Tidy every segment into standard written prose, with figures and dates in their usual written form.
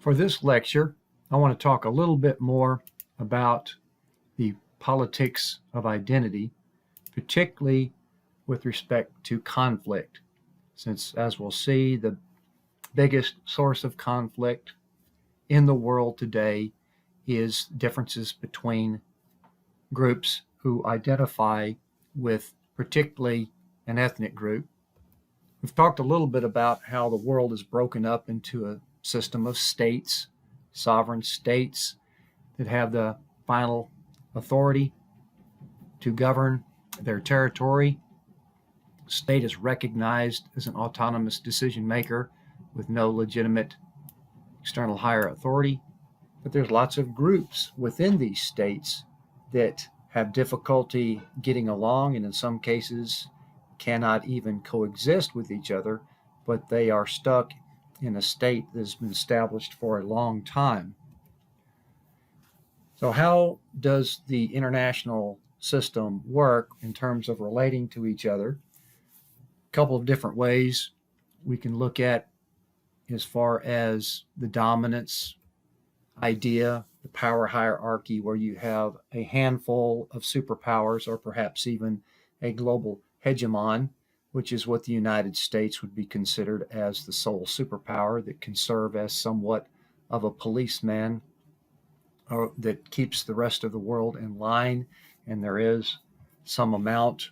For this lecture, I want to talk a little bit more about the politics of identity, particularly with respect to conflict, since, as we'll see, the biggest source of conflict in the world today is differences between groups who identify with particularly an ethnic group. We've talked a little bit about how the world is broken up into a system of states, sovereign states that have the final authority to govern their territory. The state is recognized as an autonomous decision maker with no legitimate external higher authority. But there's lots of groups within these states that have difficulty getting along, and in some cases cannot even coexist with each other, but they are stuck in a state that has been established for a long time. So how does the international system work in terms of relating to each other? A couple of different ways we can look at as far as the dominance idea, the power hierarchy, where you have a handful of superpowers or perhaps even a global hegemon, which is what the United States would be considered as the sole superpower that can serve as somewhat of a policeman or that keeps the rest of the world in line. And there is some amount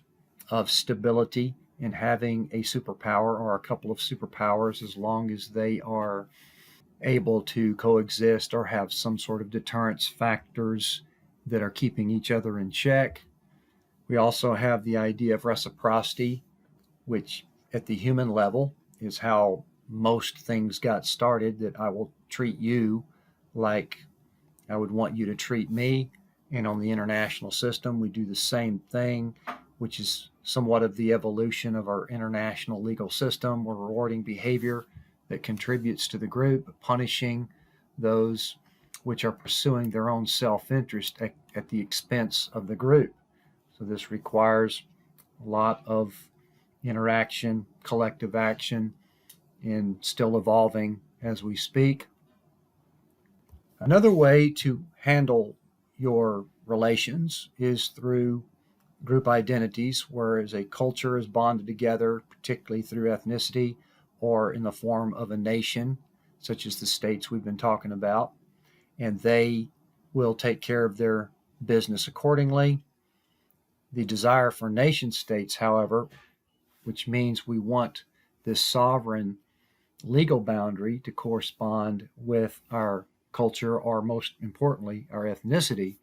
of stability in having a superpower or a couple of superpowers as long as they are able to coexist or have some sort of deterrence factors that are keeping each other in check. We also have the idea of reciprocity, which at the human level is how most things got started, that I will treat you like I would want you to treat me. And on the international system, we do the same thing, which is somewhat of the evolution of our international legal system. We're rewarding behavior that contributes to the group, punishing those which are pursuing their own self-interest at the expense of the group. So this requires a lot of interaction, collective action, and still evolving as we speak. Another way to handle your relations is through group identities, whereas a culture is bonded together, particularly through ethnicity or in the form of a nation, such as the states we've been talking about, and they will take care of their business accordingly. The desire for nation states, however, which means we want this sovereign legal boundary to correspond with our culture, or most importantly, our ethnicity,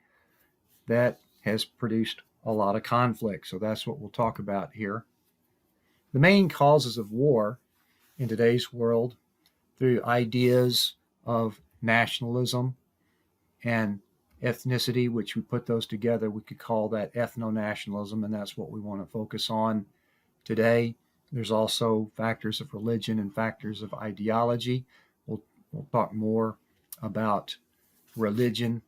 that has produced a lot of conflict. So that's what we'll talk about here. The main causes of war in today's world, through ideas of nationalism and ethnicity, which we put those together, we could call that ethno-nationalism, and that's what we want to focus on today. There's also factors of religion and factors of ideology. We'll talk more about religion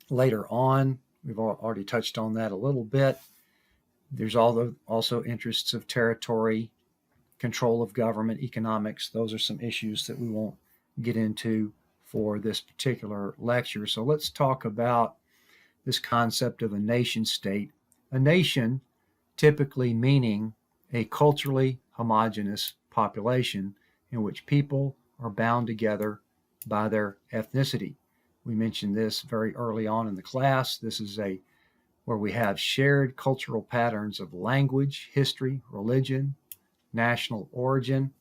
later on. We've already touched on that a little bit. There's also interests of territory, control of government, economics. Those are some issues that we won't get into for this particular lecture. So let's talk about this concept of a nation state. A nation typically meaning a culturally homogeneous population in which people are bound together by their ethnicity. We mentioned this very early on in the class. This is where we have shared cultural patterns of language, history, religion, national origin,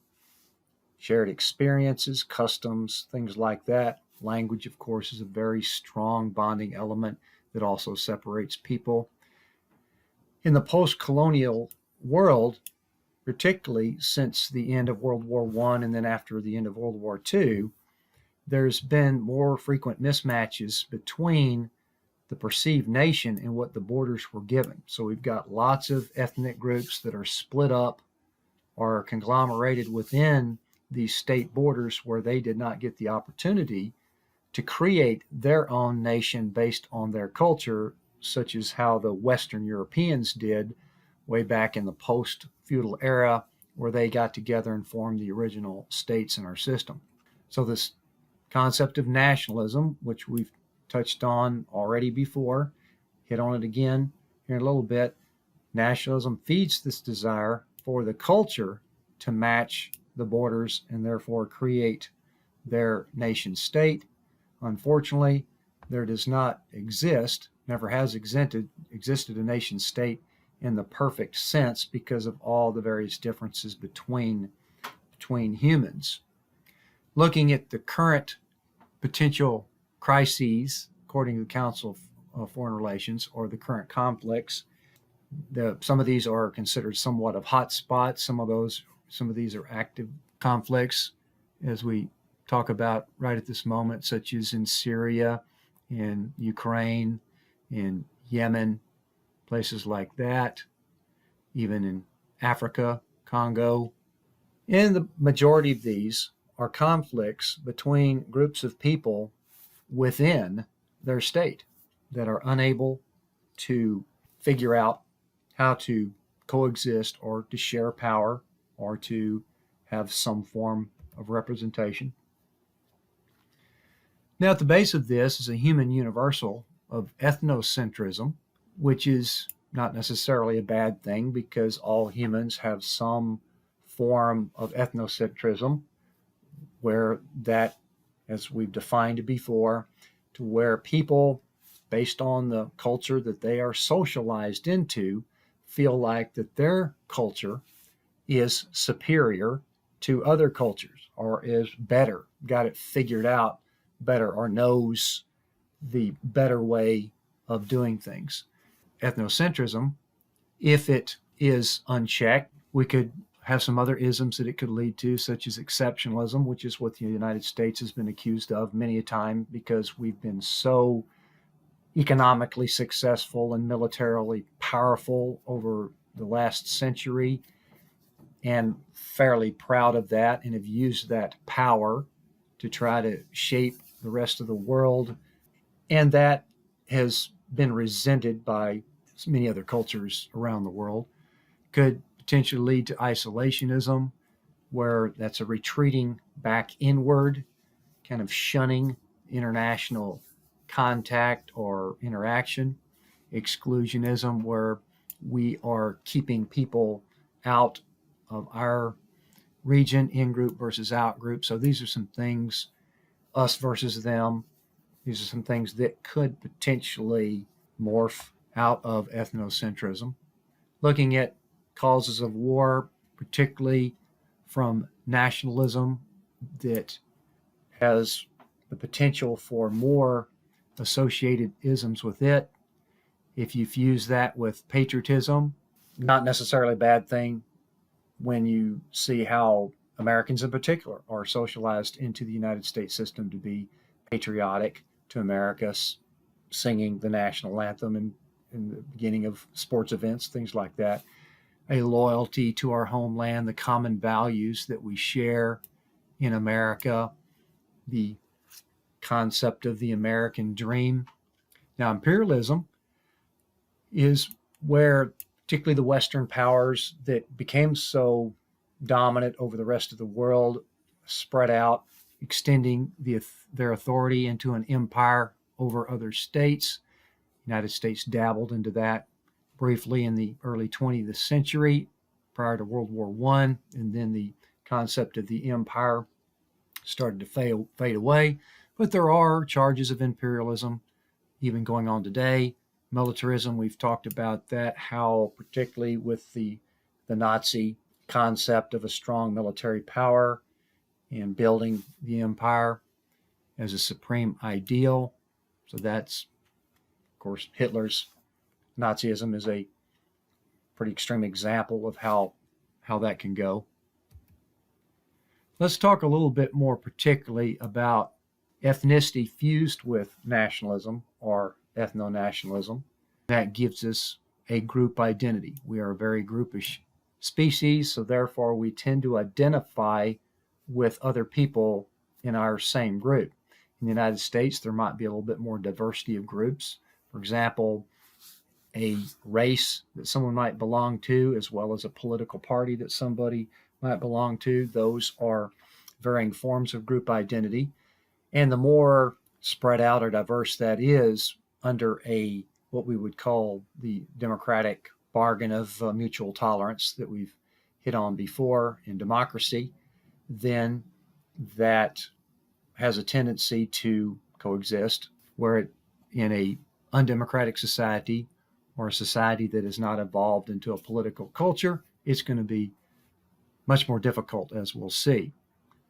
shared experiences, customs, things like that. Language, of course, is a very strong bonding element that also separates people. In the post-colonial world, particularly since the end of World War I and then after the end of World War II, there's been more frequent mismatches between the perceived nation and what the borders were given. So we've got lots of ethnic groups that are split up or conglomerated within these state borders where they did not get the opportunity to create their own nation based on their culture, such as how the Western Europeans did way back in the post-feudal era, where they got together and formed the original states in our system. So this concept of nationalism, which we've touched on already before, hit on it again here in a little bit. Nationalism feeds this desire for the culture to match the borders and therefore create their nation state. Unfortunately, there does not exist, never has existed a nation state in the perfect sense because of all the various differences between humans. Looking at the current potential crises, according to the Council of Foreign Relations, or the current conflicts, some of these are considered somewhat of hot spots. Some of these are active conflicts, as we talk about right at this moment, such as in Syria, in Ukraine, in Yemen, places like that, even in Africa, Congo. And the majority of these are conflicts between groups of people within their state that are unable to figure out how to coexist or to share power or to have some form of representation. Now, at the base of this is a human universal of ethnocentrism, which is not necessarily a bad thing because all humans have some form of ethnocentrism, where that, as we've defined before, to where people, based on the culture that they are socialized into, feel like that their culture is superior to other cultures or is better, got it figured out better, or knows the better way of doing things. Ethnocentrism, if it is unchecked, we could have some other isms that it could lead to, such as exceptionalism, which is what the United States has been accused of many a time because we've been so economically successful and militarily powerful over the last century, and fairly proud of that, and have used that power to try to shape the rest of the world. And that has been resented by many other cultures around the world. Could potentially lead to isolationism, where that's a retreating back inward, kind of shunning international contact or interaction. Exclusionism, where we are keeping people out of our region, in group versus out group. So these are some things, us versus them. These are some things that could potentially morph out of ethnocentrism. Looking at causes of war, particularly from nationalism, that has the potential for more associated isms with it. If you fuse that with patriotism, not necessarily a bad thing when you see how Americans in particular are socialized into the United States system to be patriotic to America, singing the national anthem in the beginning of sports events, things like that. A loyalty to our homeland, the common values that we share in America, the concept of the American dream. Now, imperialism is where particularly the Western powers that became so dominant over the rest of the world spread out, extending their authority into an empire over other states. The United States dabbled into that briefly in the early 20th century prior to World War I, and then the concept of the empire started to fade away. But there are charges of imperialism even going on today. Militarism, we've talked about that, how particularly with the Nazi concept of a strong military power and building the empire as a supreme ideal. So that's, of course, Hitler's Nazism is a pretty extreme example of how that can go. Let's talk a little bit more particularly about ethnicity fused with nationalism or ethno-nationalism. That gives us a group identity. We are a very groupish species, so therefore we tend to identify with other people in our same group. In the United States, there might be a little bit more diversity of groups. For example, a race that someone might belong to, as well as a political party that somebody might belong to. Those are varying forms of group identity. And the more spread out or diverse that is under a what we would call the democratic bargain of mutual tolerance that we've hit on before in democracy, then that has a tendency to coexist. Where it, in a undemocratic society or a society that has not evolved into a political culture, it's going to be much more difficult, as we'll see.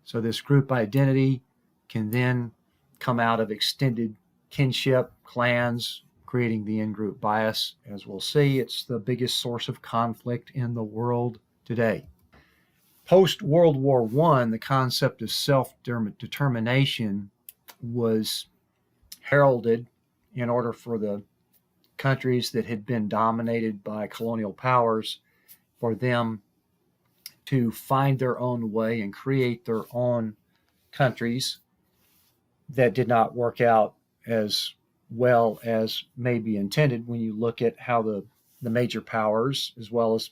So this group identity can then come out of extended kinship, clans, creating the in-group bias. As we'll see, it's the biggest source of conflict in the world today. Post World War I, the concept of self-determination was heralded in order for the countries that had been dominated by colonial powers for them to find their own way and create their own countries. That did not work out as well as may be intended when you look at how the major powers, as well as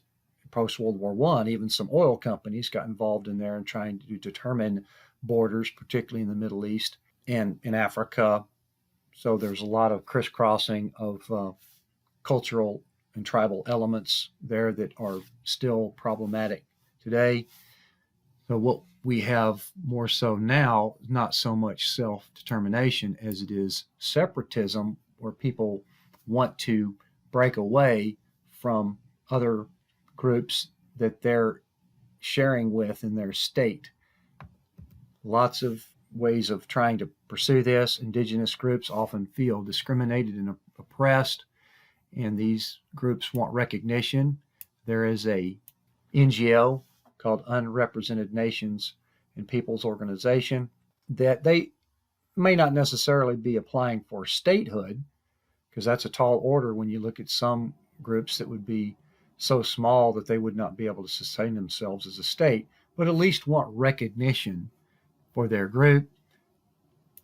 post World War I, even some oil companies got involved in there and trying to determine borders, particularly in the Middle East and in Africa. So there's a lot of crisscrossing of cultural and tribal elements there that are still problematic today. So what we have more so now is not so much self-determination as it is separatism, where people want to break away from other groups that they're sharing with in their state. Lots of ways of trying to pursue this. Indigenous groups often feel discriminated and oppressed, and these groups want recognition. There is a NGO called Unrepresented Nations and Peoples Organization that they may not necessarily be applying for statehood, because that's a tall order when you look at some groups that would be so small that they would not be able to sustain themselves as a state, but at least want recognition for their group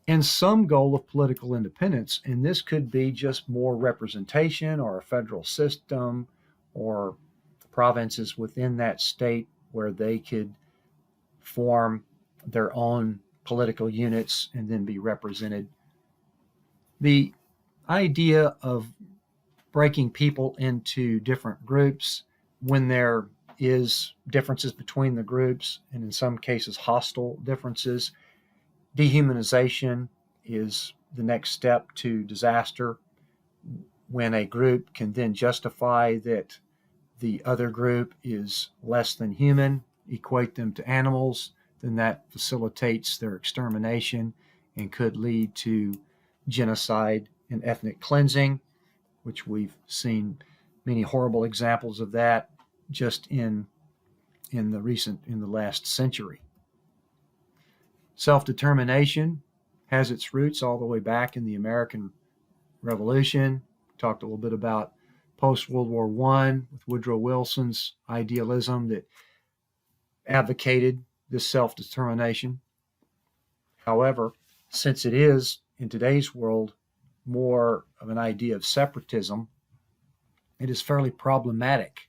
and some goal of political independence. And this could be just more representation or a federal system or provinces within that state where they could form their own political units and then be represented. The idea of breaking people into different groups when there is differences between the groups, and in some cases hostile differences, dehumanization is the next step to disaster. When a group can then justify that the other group is less than human, equate them to animals, then that facilitates their extermination and could lead to genocide and ethnic cleansing, which we've seen many horrible examples of that just in the last century. Self-determination has its roots all the way back in the American Revolution. We talked a little bit about post-World War I with Woodrow Wilson's idealism that advocated this self-determination. However, since it is, in today's world, more of an idea of separatism, it is fairly problematic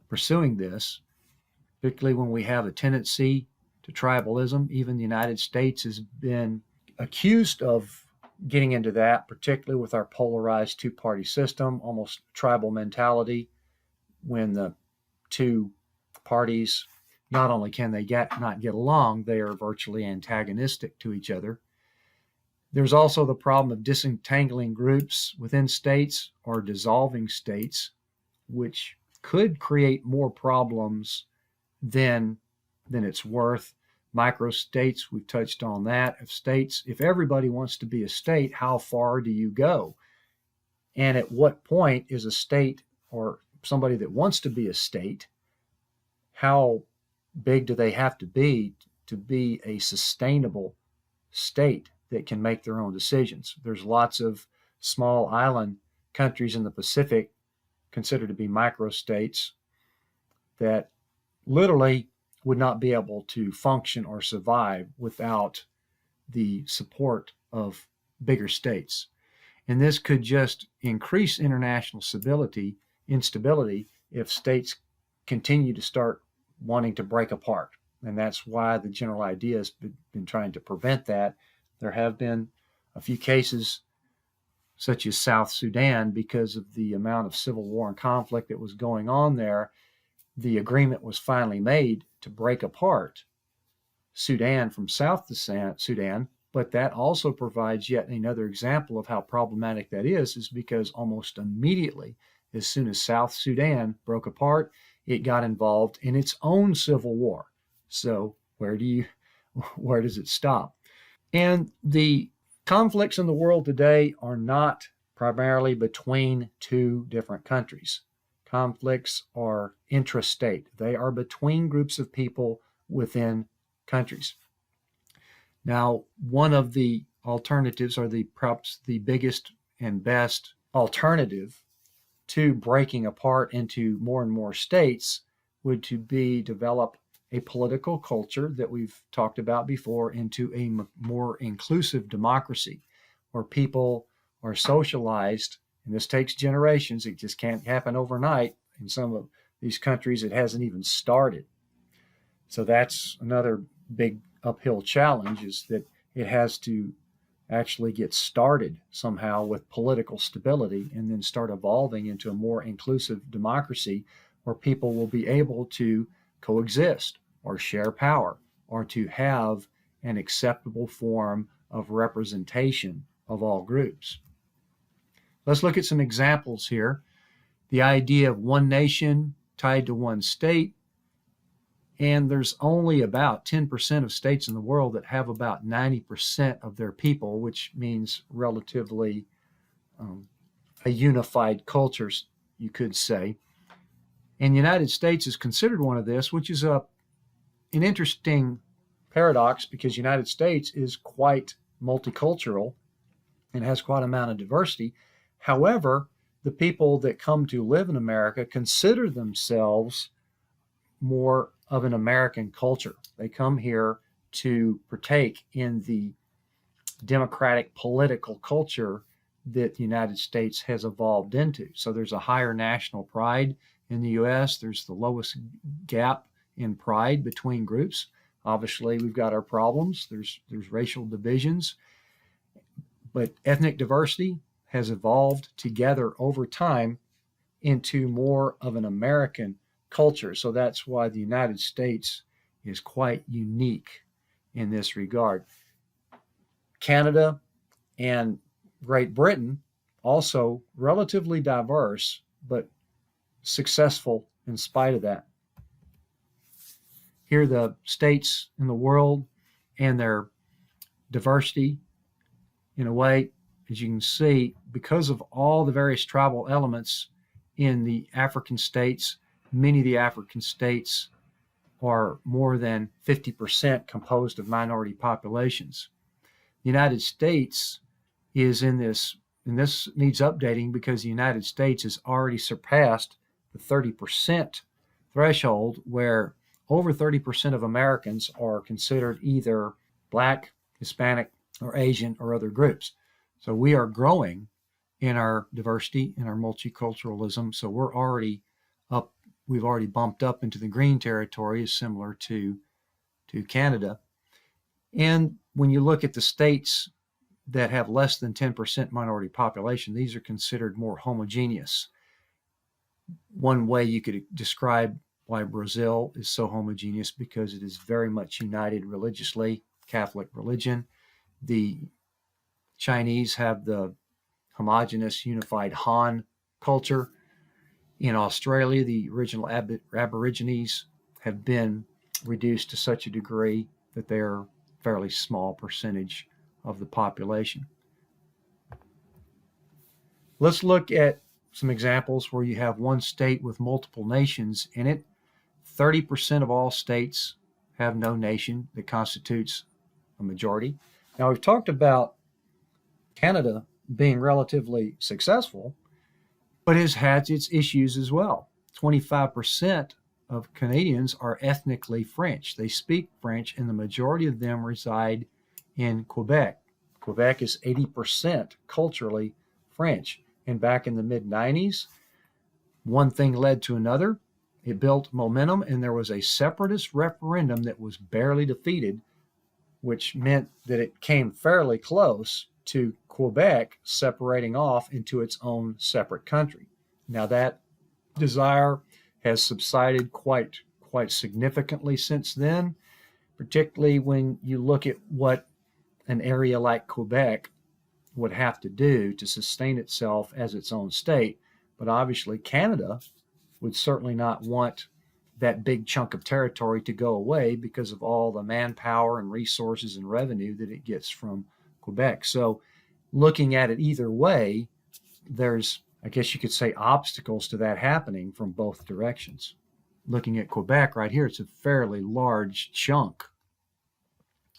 pursuing this, particularly when we have a tendency to tribalism. Even the United States has been accused of getting into that, particularly with our polarized two-party system, almost tribal mentality, when the two parties, not only can they not get along, they are virtually antagonistic to each other. There's also the problem of disentangling groups within states or dissolving states, which could create more problems than it's worth. Microstates, we've touched on that. If everybody wants to be a state, how far do you go? And at what point is a state, or somebody that wants to be a state, how big do they have to be a sustainable state that can make their own decisions? There's lots of small island countries in the Pacific considered to be microstates that literally would not be able to function or survive without the support of bigger states. And this could just increase international instability, if states continue to start wanting to break apart. And that's why the general idea has been trying to prevent that There have been a few cases, such as South Sudan, because of the amount of civil war and conflict that was going on there. The agreement was finally made to break apart Sudan from South Sudan, but that also provides yet another example of how problematic that is because almost immediately, as soon as South Sudan broke apart, it got involved in its own civil war. So where does it stop? And the conflicts in the world today are not primarily between two different countries. Conflicts are intrastate. They are between groups of people within countries. Now, one of the alternatives, or perhaps the biggest and best alternative to breaking apart into more and more states, would to be develop a political culture that we've talked about before into a more inclusive democracy where people are socialized. And this takes generations. It just can't happen overnight. In some of these countries, it hasn't even started. So that's another big uphill challenge, is that it has to actually get started somehow with political stability and then start evolving into a more inclusive democracy where people will be able to coexist or share power or to have an acceptable form of representation of all groups. Let's look at some examples here. The idea of one nation tied to one state. And there's only about 10% of states in the world that have about 90% of their people, which means relatively a unified culture, you could say. And the United States is considered one of this, which is an interesting paradox because the United States is quite multicultural and has quite an amount of diversity. However, the people that come to live in America consider themselves more of an American culture. They come here to partake in the democratic political culture that the United States has evolved into. So there's a higher national pride in the U.S. There's the lowest gap in pride between groups. Obviously, we've got our problems. There's racial divisions, but ethnic diversity has evolved together over time into more of an American culture. So that's why the United States is quite unique in this regard. Canada and Great Britain, also relatively diverse, but successful in spite of that. Here are the states in the world and their diversity. In a way, as you can see, because of all the various tribal elements in the African states, many of the African states are more than 50% composed of minority populations. The United States is in this, and this needs updating because the United States has already surpassed the 30% threshold, where over 30% of Americans are considered either Black, Hispanic, or Asian, or other groups. So we are growing in our diversity, in our multiculturalism. So we're already up. We've already bumped up into the green territory, similar to Canada. And when you look at the states that have less than 10% minority population, these are considered more homogeneous. One way you could describe why Brazil is so homogeneous, because it is very much united religiously, Catholic religion. The Chinese have the homogeneous, unified Han culture. In Australia, the original Aborigines have been reduced to such a degree that they're a fairly small percentage of the population. Let's look at some examples where you have one state with multiple nations in it. 30% of all states have no nation that constitutes a majority. Now, we've talked about Canada being relatively successful, but it has had its issues as well. 25% of Canadians are ethnically French. They speak French, and the majority of them reside in Quebec. Quebec is 80% culturally French. And back in the mid-90s, one thing led to another. It built momentum, and there was a separatist referendum that was barely defeated which meant that it came fairly close to Quebec separating off into its own separate country. Now that desire has subsided quite significantly since then, particularly when you look at what an area like Quebec would have to do to sustain itself as its own state. But obviously, Canada would certainly not want that big chunk of territory to go away because of all the manpower and resources and revenue that it gets from Quebec. So, looking at it either way, there's, I guess you could say, obstacles to that happening from both directions. Looking at Quebec right here, it's a fairly large chunk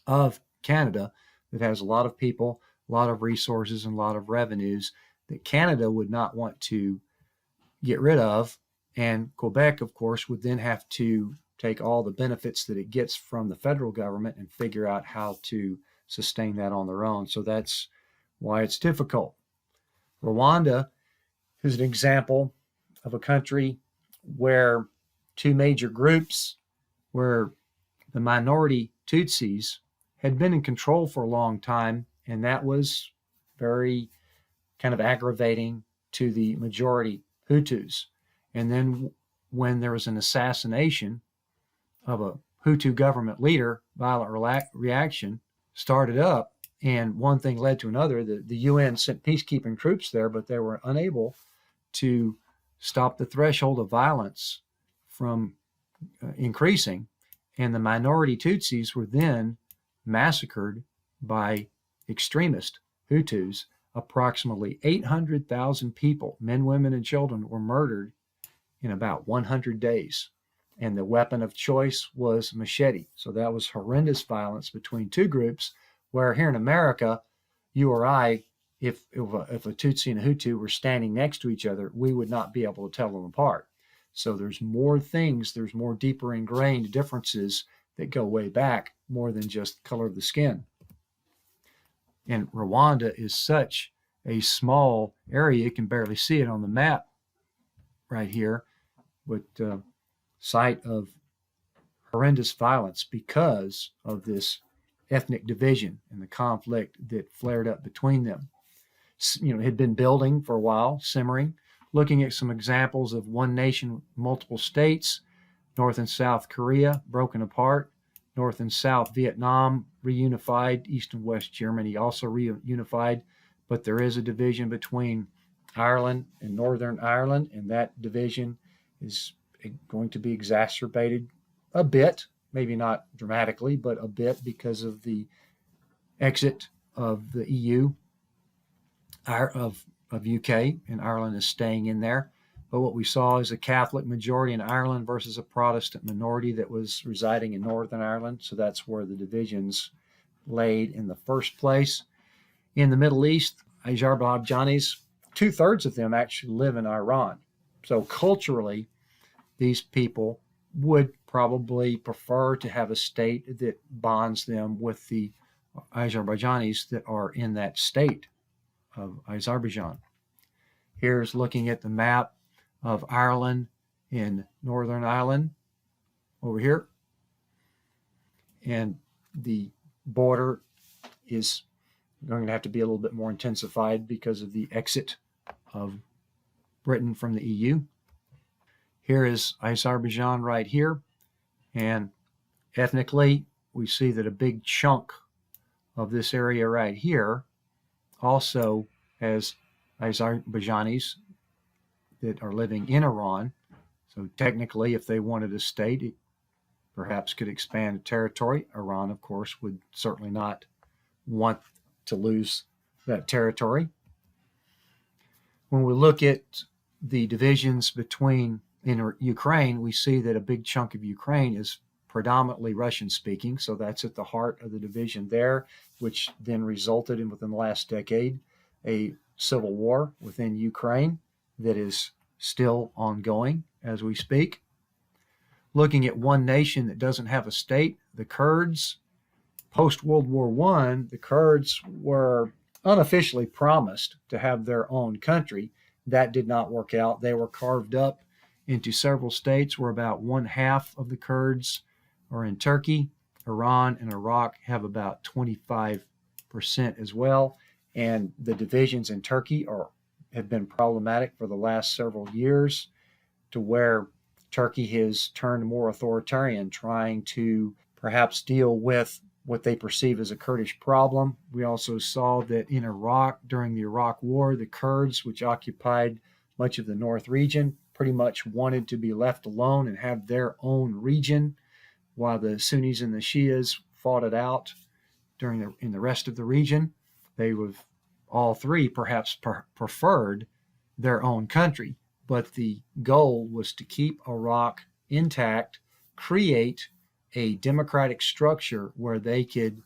of Canada that has a lot of people, a lot of resources, and a lot of revenues that Canada would not want to get rid of. And Quebec, of course, would then have to take all the benefits that it gets from the federal government and figure out how to sustain that on their own. So that's why it's difficult. Rwanda is an example of a country where two major groups, where the minority Tutsis had been in control for a long time, and that was very kind of aggravating to the majority Hutus. And then when there was an assassination of a Hutu government leader, violent reaction started up, and one thing led to another. The UN sent peacekeeping troops there, but they were unable to stop the threshold of violence from increasing. And the minority Tutsis were then massacred by extremist Hutus. Approximately 800,000 people, men, women, and children, were murdered in about 100 days. And the weapon of choice was machete. So that was horrendous violence between two groups, where here in America, you or I, if a Tutsi and a Hutu were standing next to each other, we would not be able to tell them apart. So there's more things, there's more deeper ingrained differences that go way back, more than just color of the skin. And Rwanda is such a small area, you can barely see it on the map right here, but site of horrendous violence because of this ethnic division and the conflict that flared up between them. You know, it had been building for a while, simmering. Looking at some examples of one nation, multiple states, North and South Korea broken apart, North and South Vietnam reunified, East and West Germany also reunified, but there is a division between Ireland and Northern Ireland, and that division is going to be exacerbated a bit, maybe not dramatically, but a bit, because of the exit of the EU, of UK, and Ireland is staying in there. But what we saw is a Catholic majority in Ireland versus a Protestant minority that was residing in Northern Ireland. So that's where the divisions laid in the first place. In the Middle East, Azerbaijanis, 2/3 of them actually live in Iran. So culturally, these people would probably prefer to have a state that bonds them with the Azerbaijanis that are in that state of Azerbaijan. Here's looking at the map of Ireland in Northern Ireland over here. And the border is going to have to be a little bit more intensified because of the exit of Britain from the EU. Here is Azerbaijan right here. And ethnically, we see that a big chunk of this area right here also has Azerbaijanis that are living in Iran. So technically, if they wanted a state, it perhaps could expand territory. Iran, of course, would certainly not want to lose that territory. When we look at the divisions between in Ukraine, we see that a big chunk of Ukraine is predominantly Russian speaking. So that's at the heart of the division there, which then resulted in, within the last decade, a civil war within Ukraine that is still ongoing as we speak. Looking at one nation that doesn't have a state, the Kurds. Post-World War I, the Kurds were unofficially promised to have their own country. That did not work out. They were carved up into several states, where about 1/2 of the Kurds are in Turkey, Iran and Iraq have about 25% as well. And the divisions in Turkey have been problematic for the last several years, to where Turkey has turned more authoritarian, trying to perhaps deal with what they perceive as a Kurdish problem. We also saw that in Iraq, during the Iraq War, the Kurds, which occupied much of the north region, pretty much wanted to be left alone and have their own region, while the Sunnis and the Shias fought it out in the rest of the region. They would all three perhaps preferred their own country, but the goal was to keep Iraq intact, create a democratic structure where they could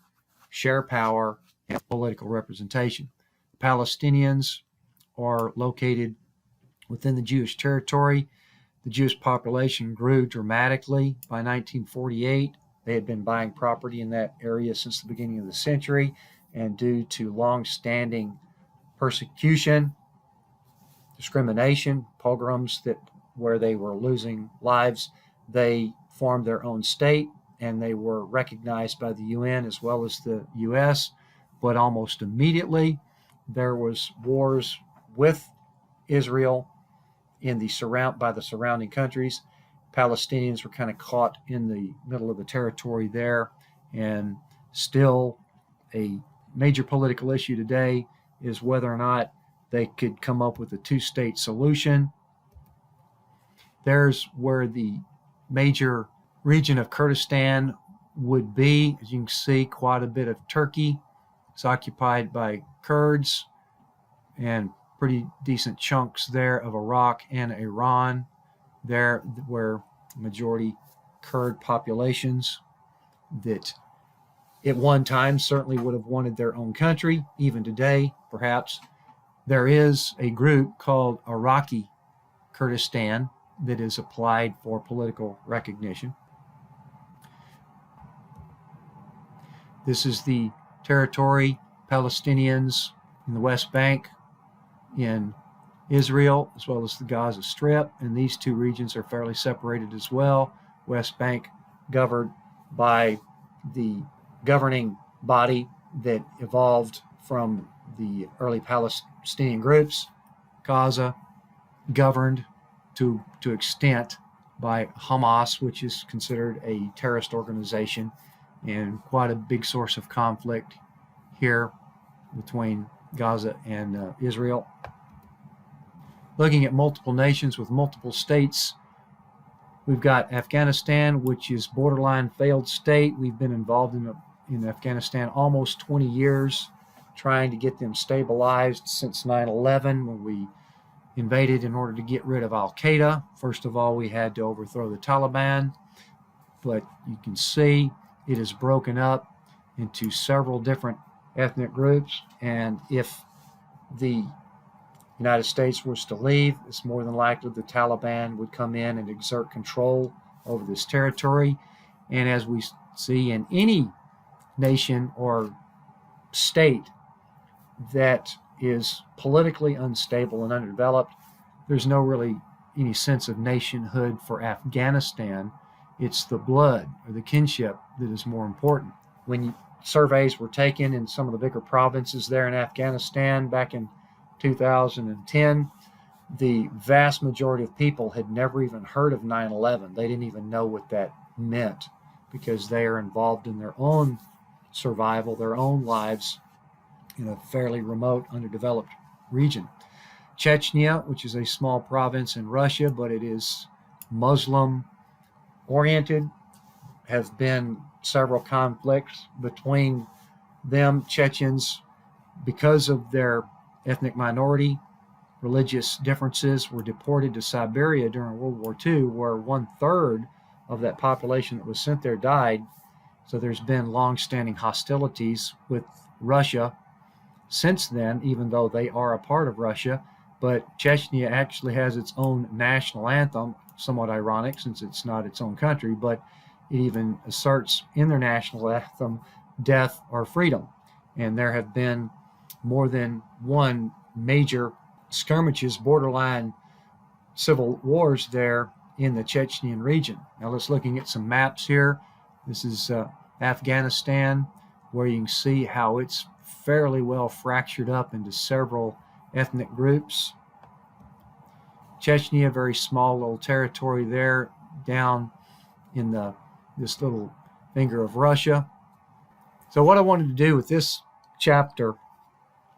share power and political representation. Palestinians are located within the Jewish territory. The Jewish population grew dramatically by 1948. They had been buying property in that area since the beginning of the century, and due to long-standing persecution, discrimination, pogroms where they were losing lives, they formed their own state, and they were recognized by the UN as well as the US. But almost immediately, there was wars with Israel by the surrounding countries. Palestinians were kind of caught in the middle of the territory there, and still a major political issue today is whether or not they could come up with a two-state solution. There's where the major region of Kurdistan would be. As you can see, quite a bit of Turkey is occupied by Kurds, and pretty decent chunks there of Iraq and Iran, there where majority Kurd populations that at one time certainly would have wanted their own country. Even today, perhaps, there is a group called Iraqi Kurdistan that is applied for political recognition. This is the territory, Palestinians in the West Bank, in Israel, as well as the Gaza Strip, and these two regions are fairly separated as well. West Bank governed by the governing body that evolved from the early Palestinian groups. Gaza governed to extent by Hamas, which is considered a terrorist organization, and quite a big source of conflict here between Gaza and Israel. Looking at multiple nations with multiple states, we've got Afghanistan, which is borderline failed state. We've been involved in Afghanistan almost 20 years, trying to get them stabilized since 9/11, when we invaded in order to get rid of Al-Qaeda. First of all, we had to overthrow the Taliban, but you can see it is broken up into several different ethnic groups, and if the United States was to leave, it's more than likely the Taliban would come in and exert control over this territory. And as we see in any nation or state that is politically unstable and underdeveloped, there's no really any sense of nationhood for Afghanistan. It's the blood or the kinship that is more important. When surveys were taken in some of the bigger provinces there in Afghanistan back in 2010, the vast majority of people had never even heard of 9/11. They didn't even know what that meant, because they are involved in their own survival, their own lives in a fairly remote, underdeveloped region. Chechnya, which is a small province in Russia, but it is Muslim oriented, have been several conflicts between them. Chechens, because of their ethnic minority, religious differences, were deported to Siberia during World War II, where 1/3 of that population that was sent there died. So there's been long-standing hostilities with Russia since then, even though they are a part of Russia. But Chechnya actually has its own national anthem, somewhat ironic since it's not its own country, but it even asserts in their national anthem, death or freedom. And there have been more than one major skirmishes, borderline civil wars there in the Chechnyan region. Now let's looking at some maps here. This is Afghanistan, where you can see how it's fairly well fractured up into several ethnic groups. Chechnya, very small little territory there down in this little finger of Russia. So what I wanted to do with this chapter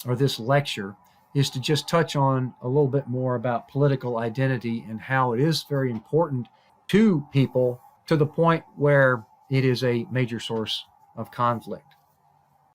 or this lecture is to just touch on a little bit more about political identity and how it is very important to people to the point where it is a major source of conflict.